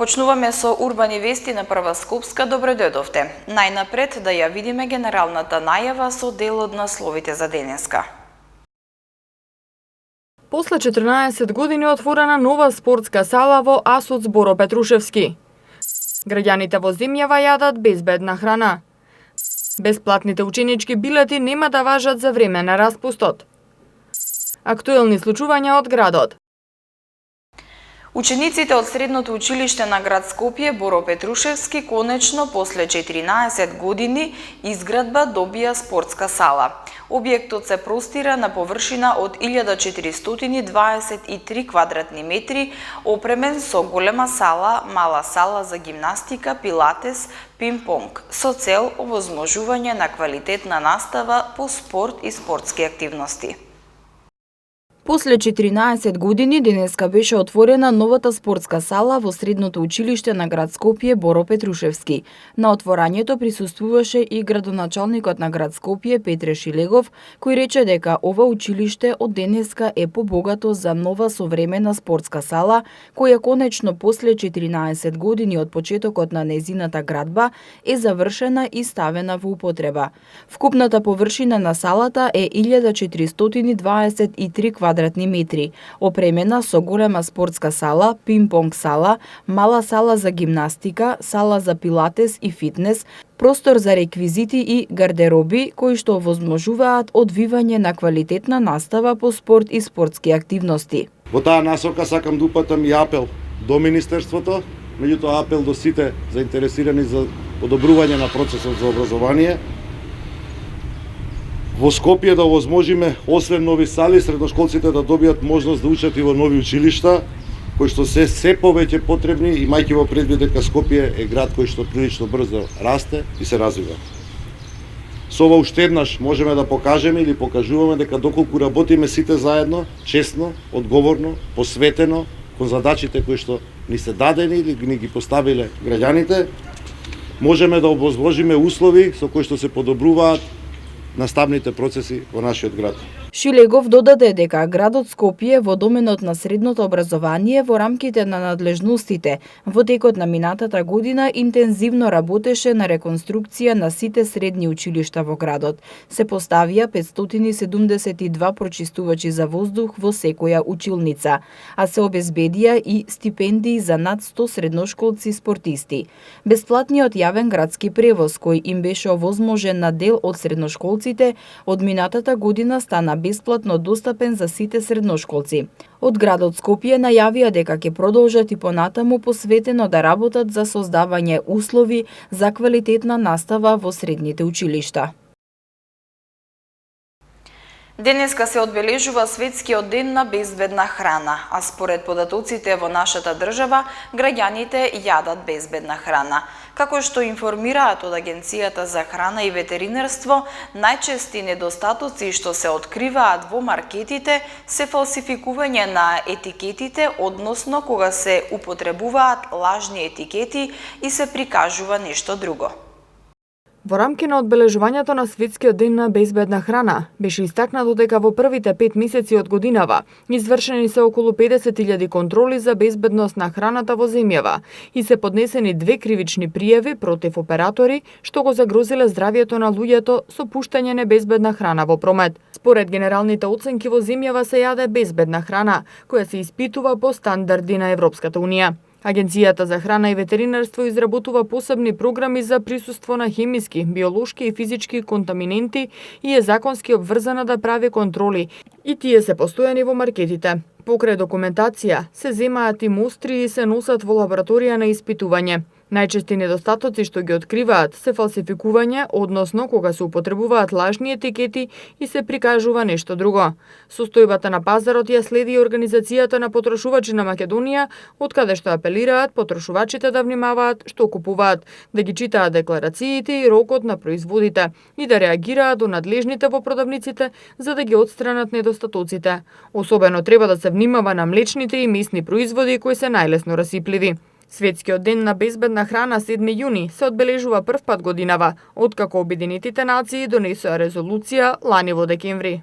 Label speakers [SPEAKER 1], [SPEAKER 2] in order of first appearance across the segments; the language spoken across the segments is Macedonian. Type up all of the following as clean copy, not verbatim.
[SPEAKER 1] Почнуваме со урбани вести на Прва Скопска. Добре дојдовте. Најнапред да ја видиме генералната најава со дел од насловите за денеска.
[SPEAKER 2] После 14 години отворена нова спортска сала во АСУЦ Боро Петрушевски. Граѓаните во земјава јадат безбедна храна. Бесплатните ученички билети нема да важат за време на распустот. Актуелни случувања од градот.
[SPEAKER 1] Учениците од средното училиште на град Скопје Боро Петрушевски конечно после 14 години изградба добија спортска сала. Објектот се простира на површина од 1423 квадратни метри, опремен со голема сала, мала сала за гимнастика, пилатес, пинг-понг, со цел овозможување на квалитетна настава по спорт и спортски активности.
[SPEAKER 3] После 14 години денеска беше отворена новата спортска сала во средното училиште на град Скопје Боро Петрушевски. На отворањето присуствуваше и градоначалникот на град Скопје Петре Шилегов, кој рече дека ова училиште од денеска е побогато за нова современа спортска сала, која конечно после 14 години од почетокот на незината градба е завршена и ставена во употреба. Вкупната површина на салата е 1423 квадратни метри, опремена со голема спортска сала, пинг-понг сала, мала сала за гимнастика, сала за пилатес и фитнес, простор за реквизити и гардероби кои што овозможуваат одвивање на квалитетна настава по спорт и спортски активности.
[SPEAKER 4] Во таа насока сакам да упатам и апел до Министерството, меѓутоа апел до сите заинтересирани за подобрување на процесот за образование. Во Скопје да овозможиме, освен нови сали, средношколците да добијат можност да учат и во нови училишта, кои што се повеќе потребни, имајќи во предвид дека Скопје е град кој што прилично брзо расте и се развива. Со ова уште еднаш можеме да покажеме или покажуваме дека доколку работиме сите заедно, честно, одговорно, посветено кон задачите кои што ни се дадени или ни ги поставиле граѓаните, можеме да обозложиме услови со кои што се подобруваат наставните процеси во нашиот град.
[SPEAKER 3] Шилегов додаде дека градот Скопје во доменот на средното образование во рамките на надлежностите во текот на минатата година интензивно работеше на реконструкција на сите средни училишта во градот. Се поставија 572 прочистувачи за воздух во секоја училница, а се обезбедија и стипендии за над 100 средношколци спортисти. Бесплатниот јавен градски превоз кој им беше овозможен на дел од средношколците од минатата година стана бесплатно достапен за сите средношколци. Од градот Скопје најавија дека ќе продолжат и понатаму посветено да работат за создавање услови за квалитетна настава во средните училишта.
[SPEAKER 1] Денеска се одбележува Светскиот ден на безбедна храна, а според податоците во нашата држава, граѓаните јадат безбедна храна. Како што информираат од Агенцијата за храна и ветеринарство, најчести недостатоци што се откриваат во маркетите се фалсификување на етикетите, односно кога се употребуваат лажни етикети и се прикажува нешто друго.
[SPEAKER 2] Во рамки на одбележувањето на Светскиот ден на безбедна храна, беше истакнато дека во првите 5 месеци од годинава извршени се околу 50.000 контроли за безбедност на храната во земјава и се поднесени 2 кривични пријави против оператори што го загрозиле здравјето на луѓето со пуштање небезбедна храна во промет. Според генералните оценки во земјава се јаде безбедна храна, која се испитува по стандарди на Европската унија. Агенцијата за храна и ветеринарство изработува посебни програми за присуство на хемиски, биолошки и физички контаминенти и е законски обврзана да прави контроли, и тие се постојани во маркетите. Покрај документација се земаат и мустри и се носат во лабораторија на испитување. Најчести недостатоци што ги откриваат се фалсификување, односно кога се употребуваат лажни етикети и се прикажува нешто друго. Состојбата на пазарот ја следи Организацијата на потрошувачи на Македонија, од каде што апелираат потрошувачите да внимаваат што купуваат, да ги читаат декларациите и рокот на производите и да реагираат до надлежните во продавниците за да ги отстранат недостатоците. Особено треба да се внимава на млечните и месни производи кои се најлесно расипливи. Светскиот ден на безбедна храна 7 јуни се одбележува прв пат годинава, откако Обединетите нации донесоа резолуција лани во декември.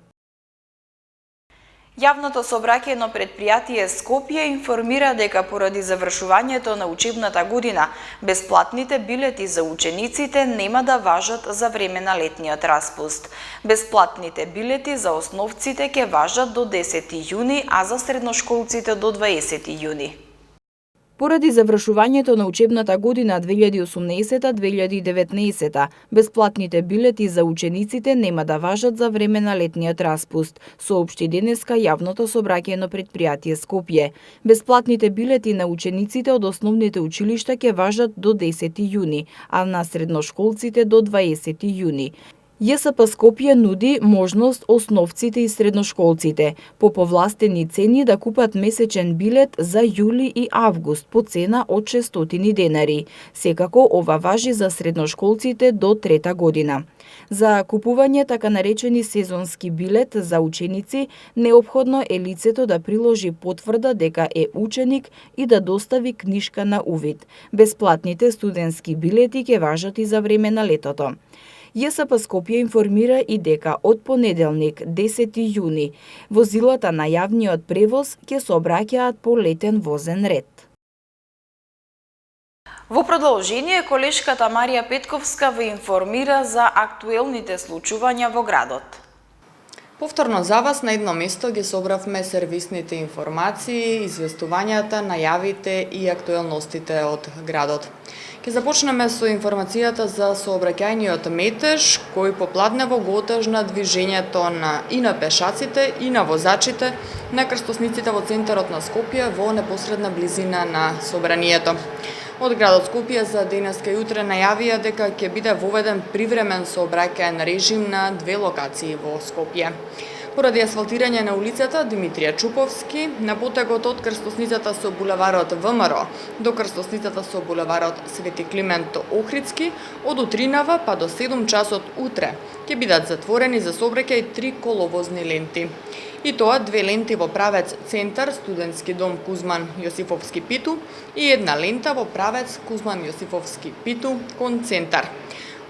[SPEAKER 1] Јавното сообраќајно предпријатие Скопје информира дека поради завршувањето на учебната година, бесплатните билети за учениците нема да важат за време на летниот распуст. Бесплатните билети за основците ќе важат до 10 јуни, а за средношколците до 20 јуни.
[SPEAKER 3] Поради завршувањето на учебната година 2018-2019, бесплатните билети за учениците нема да важат за време на летниот распуст, соопшти денеска јавното сообраќајно предпријатие Скопје. Бесплатните билети на учениците од основните училишта ќе важат до 10 јуни, а на средношколците до 20 јуни. ЈСП Скопје нуди можност основците и средношколците по повластени цени да купат месечен билет за јули и август по цена од 600 денари. Секако ова важи за средношколците до трета година. За купување така наречени сезонски билет за ученици, неопходно е лицето да приложи потврда дека е ученик и да достави книшка на увид. Бесплатните студентски билети ќе важат и за време на летото. ЈСП Скопје информира и дека од понеделник, 10 јуни, возилата на јавниот превоз ќе сообраќаат по летен возен ред.
[SPEAKER 1] Во продолжение, колешката Марија Петковска ве информира за актуелните случувања во градот.
[SPEAKER 2] Повторно за вас на едно место ги собравме сервисните информации, известувањата, најавите и актуелностите од градот. Ќе започнеме со информацијата за сообраќајниот метеж, кој попладнево го отежна движењето и на пешаците и на возачите на крстосниците во центарот на Скопје во непосредна близина на собранието. Од градот Скопје за денеска и утре најавија дека ќе биде воведен привремен сообраќајен режим на две локации во Скопје. Поради асфалтирање на улицата Димитрија Чуповски, на потегот од крстосницата со булеварот ВМРО до крстосницата со булеварот Свети Климент Охридски, од утринава па до 7 часот утре ќе бидат затворени за сообраќај 3 коловозни ленти. И тоа 2 ленти во правец Центар, Студентски дом Кузман Јосифовски Питу и една лента во правец Кузман Јосифовски Питу кон Центар.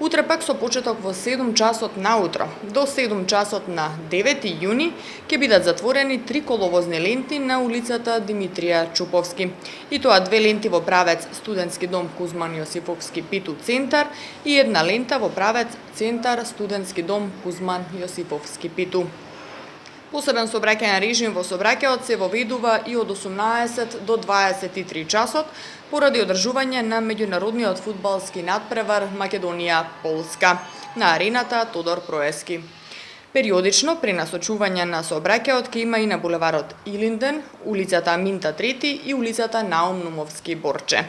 [SPEAKER 2] Утре пак со почеток во 7 часот наутро до 7 часот на 9 јуни ќе бидат затворени 3 коловозни ленти на улицата Димитрија Чуповски. И тоа 2 ленти во правец Студентски дом Кузман Јосифовски Питу Центар и една лента во правец Центар, Студентски дом Кузман Јосифовски Питу. Посебен сообраќајен режим во сообраќајот се воведува и од 18 до 23 часот поради одржување на меѓународниот фудбалски надпревар Македонија-Полска на арената Тодор Проески. Периодично пренасочување на сообраќајот ќе има и на булеварот Илинден, улицата Минта Трети и улицата Наум Нумовски Борче.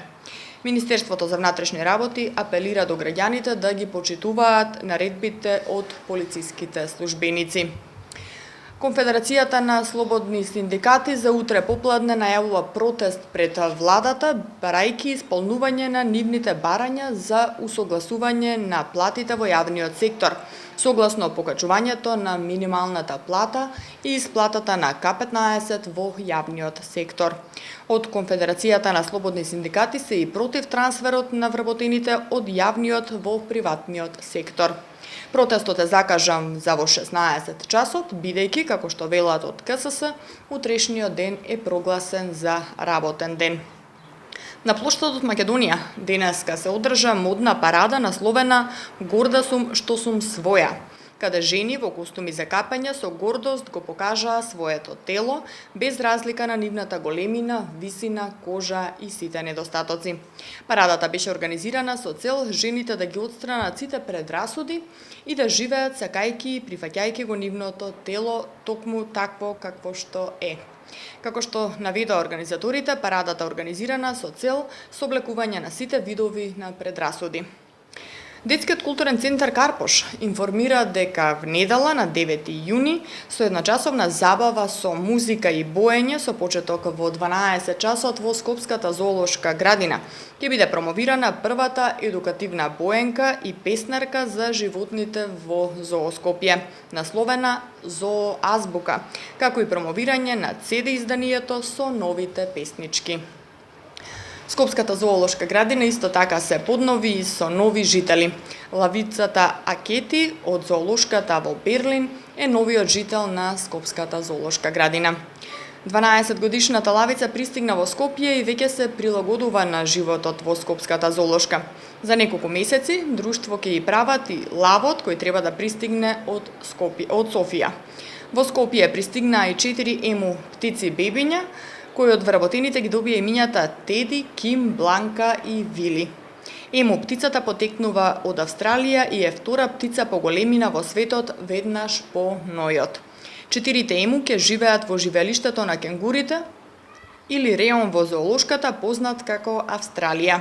[SPEAKER 2] Министерството за внатрешни работи апелира до граѓаните да ги почитуваат наредбите од полициските службеници. Конфедерацијата на слободни синдикати за утре попладне најавува протест пред владата, барајки исполнување на нивните барања за усогласување на платите во јавниот сектор, согласно покачувањето на минималната плата и исплатата на К15 во јавниот сектор. Од Конфедерацијата на слободни синдикати се и против трансферот на вработените од јавниот во приватниот сектор. Протестот е закажан за во 16 часот, бидејќи, како што велат од КСС, утрешниот ден е прогласен за работен ден. На плоштадот Македонија денеска се одржа модна парада насловена "Горда сум што сум своја", каде жени во костуми за капање со гордост го покажаа своето тело, без разлика на нивната големина, висина, кожа и сите недостатоци. Парадата беше организирана со цел жените да ги отстранат сите предрасуди и да живеат сакајки и прифаќајки го нивното тело токму такво какво што е. Како што наведоа организаторите, парадата организирана со цел соблекување на сите видови на предрасуди. Детскиот културен центар Карпош информира дека внедела на 9 јуни со едночасовна забава со музика и боење со почеток во 12 часот во Скопската зоолошка градина ќе биде промовирана првата едукативна боенка и песнарка за животните во Зоо Скопје, насловена Зоо азбука, како и промовирање на CD изданието со новите песнички. Скопската зоолошка градина исто така се поднови и со нови жители. Лавицата Акети од зоолошката во Берлин
[SPEAKER 5] е новиот жител на Скопската зоолошка градина. 12-годишната лавица пристигна во Скопје и веќе се прилагодува на животот во Скопската зоолошка. За неколку месеци друштво ќе и прават и лавот кој треба да пристигне од Софија. Во Скопје пристигнаа и 4 ему птици бебиња, кои од вработените ги добија имињата Теди, Ким, Бланка и Вили. Ему птицата потекнува од Австралија и е втора птица по големина во светот веднаш по нојот. 4 ему ќе живеат во живелиштето на кенгурите или реон во зоолошката познат како Австралија.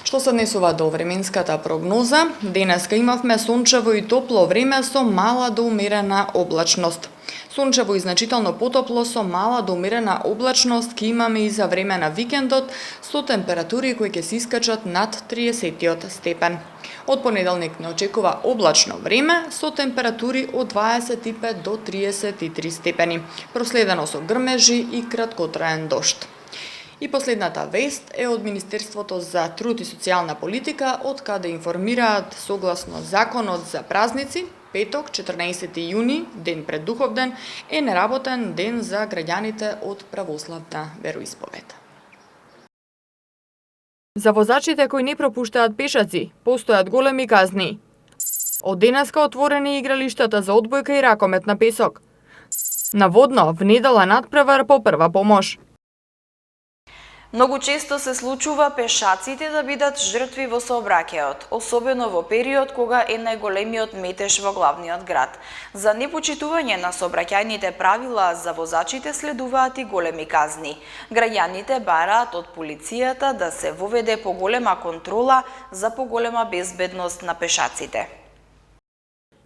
[SPEAKER 5] Што се однесува до временската прогноза, денеска имавме сончево и топло време со мала до умерена облачност. Сончево и значително потопло со мала до умерена облачност ќе имаме и за време на викендот со температури кои ќе се искачат над 30 степен. Од понеделник не очекува облачно време со температури од 25 до 33 степени, проследено со грмежи и краткотраен дожд. И последната вест е од Министерството за труд и социјална политика, од каде информираат согласно законот за празници, петок, 14 јуни, ден пред Духовден, е неработен ден за граѓаните од православна вероисповед.
[SPEAKER 2] За возачите кои не пропуштаат пешаци, постојат големи казни. Од денеска отворени игралиштата за одбојка и ракомет на песок. Наводно, внедела надпревар по прва помош.
[SPEAKER 1] Многу често се случува пешаците да бидат жртви во сообраќајот, особено во период кога е најголемиот метеж во главниот град. За непочитување на сообраќајните правила за возачите следуваат и големи казни. Граѓаните бараат од полицијата да се воведе поголема контрола за поголема безбедност на пешаците.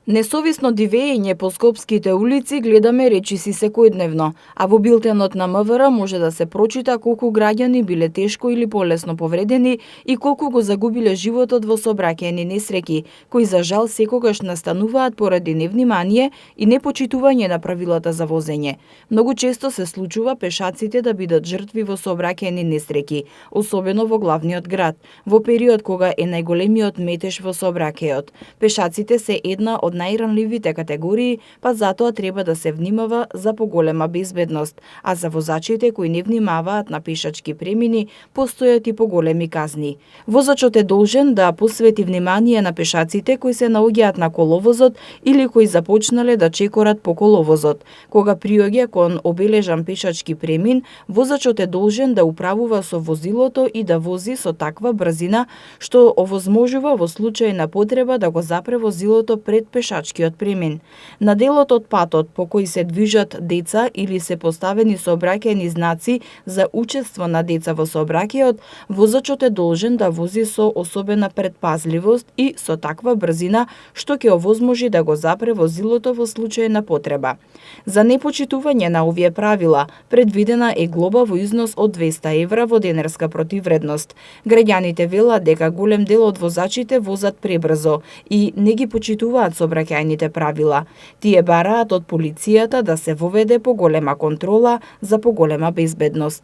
[SPEAKER 3] Несовисно дивење по скопските улици гледаме речиси секојдневно, а во билтенот на МВР може да се прочита колку граѓани биле тешко или полесно повредени и колку го загубиле животот во сообраќајни несреќи, кои за жал секогаш настануваат поради невнимание и непочитување на правилата за возење. Многу често се случува пешаците да бидат жртви во сообраќајни несреќи, особено во главниот град, во период кога е најголемиот метеж во сообраќајот. Пешаците се една од најранливите категории, па затоа треба да се внимава за поголема безбедност, а за возачите кои не внимаваат на пешачки премини, постојат и поголеми казни. Возачот е должен да посвети внимание на пешаците кои се наоѓаат на коловозот или кои започнале да чекорат по коловозот. Кога приоѓа кон обележан пешачки премин, возачот е должен да управува со возилото и да вози со таква брзина што овозможува во случај на потреба да го запре возилото пред пешачкиот премин. На делот од патот по кој се движат деца или се поставени сообраќајни знаци за учество на деца во сообраќајот, возачот е должен да вози со особена предпазливост и со таква брзина што ќе овозможи да го запре возилото во случај на потреба. За непочитување на овие правила, предвидена е глоба во износ од 200 евра во денарска противвредност. Граѓаните велат дека голем дел од возачите возат пребрзо и не ги почитуваат сообраќајните правила. Тие бараат од полицијата да се воведе поголема контрола за поголема безбедност.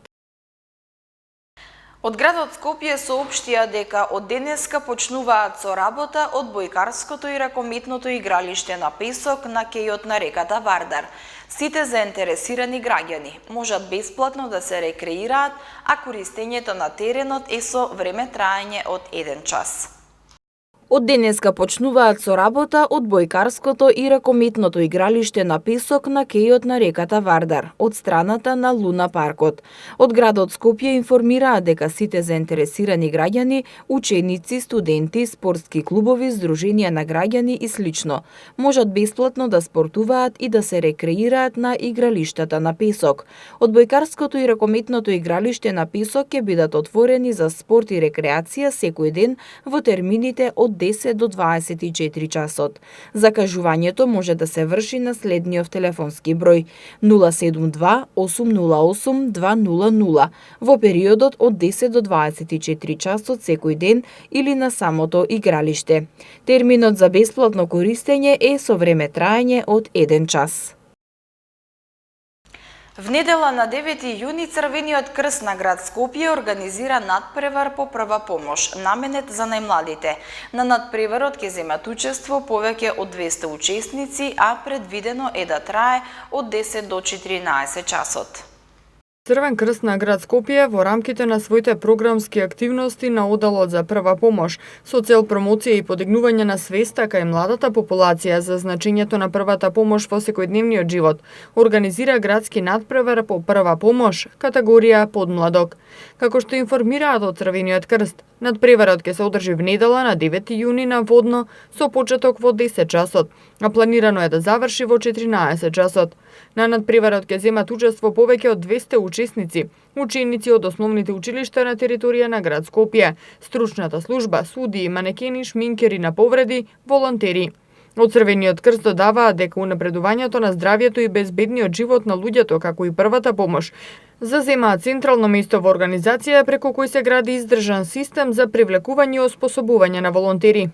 [SPEAKER 1] Од градот Скопје соопштија дека од денеска почнуваат со работа одбојкарското и ракометното игралиште на песок на кејот на реката Вардар. Сите заинтересирани граѓани можат бесплатно да се рекреираат, а користењето на теренот е со време траење од 1 час.
[SPEAKER 3] Од денеска почнуваат со работа одбојкарското и ракометното игралиште на песок на кејот на реката Вардар, од страната на Луна паркот. Од градот Скопје информираат дека сите заинтересирани граѓани, ученици, студенти, спортски клубови, здруженија на граѓани и слично, можат бесплатно да спортуваат и да се рекреираат на игралиштата на песок. Одбојкарското и ракометното игралиште на песок ќе бидат отворени за спорт и рекреација секој ден во термините од 10 до 24 часот. Закажувањето може да се врши на следниот телефонски број 072 808 200 во периодот од 10 до 24 часот секој ден или на самото игралиште. Терминот за бесплатно користење е со време траење од 1 час.
[SPEAKER 1] В недела на 9 јуни Црвениот крст на град Скопје организира надпревар по прва помош, наменет за најмладите. На надпреварот ќе земат учество повеќе од 200 учесници, а предвидено е да трае од 10 до 14 часот.
[SPEAKER 2] Црвен крст на град Скопје во рамките на своите програмски активности на Оделот за прва помош, со цел промоција и подигнување на свеста кај младата популација за значењето на првата помош во секојдневниот живот, организира градски надпревар по прва помош, категорија подмладок. Како што информираат од Црвениот крст, надпреварот ќе се одржи в недела на 9 јуни на Водно со почеток во 10 часот, а планирано е да заврши во 14 часот. На надпреварот ќе земат учество повеќе од 200 учесници, ученици од основните училишта на територија на град Скопје, стручната служба, судии, манекени, шминкери на повреди, волонтери. Од Црвениот крст додаваат дека унапредувањето на здравјето и безбедниот живот на луѓето, како и првата помош, заземаат централно место во организација преку кој се гради издржан систем за привлекување и оспособување на волонтери.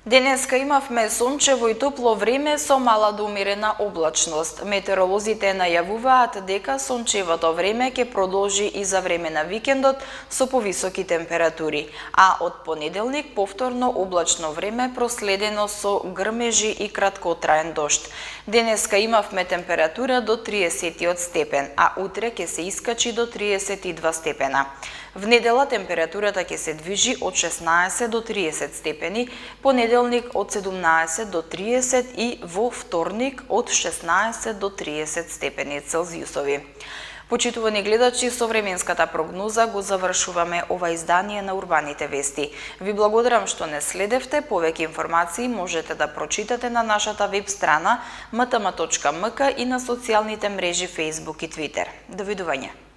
[SPEAKER 1] Денеска имавме сончево и топло време со мала до умерена облачност. Метеоролозите најавуваат дека сончевото време ќе продолжи и за време на викендот со повисоки температури, а од понеделник повторно облачно време проследено со грмежи и краткотраен дожд. Денеска имавме температура до 30 степен, а утре ќе се искачи до 32 степена. В недела температурата ќе се движи од 16 до 30 степени, понеделник од 17 до 30 и во вторник од 16 до 30 степени Целзиусови. Почитувани гледачи, со временската прогноза го завршуваме ова издание на Урбаните вести. Ви благодарам што не следевте. Повеќе информации можете да прочитате на нашата веб страна mtm.mk и на социјалните мрежи Facebook и Twitter. Довидување.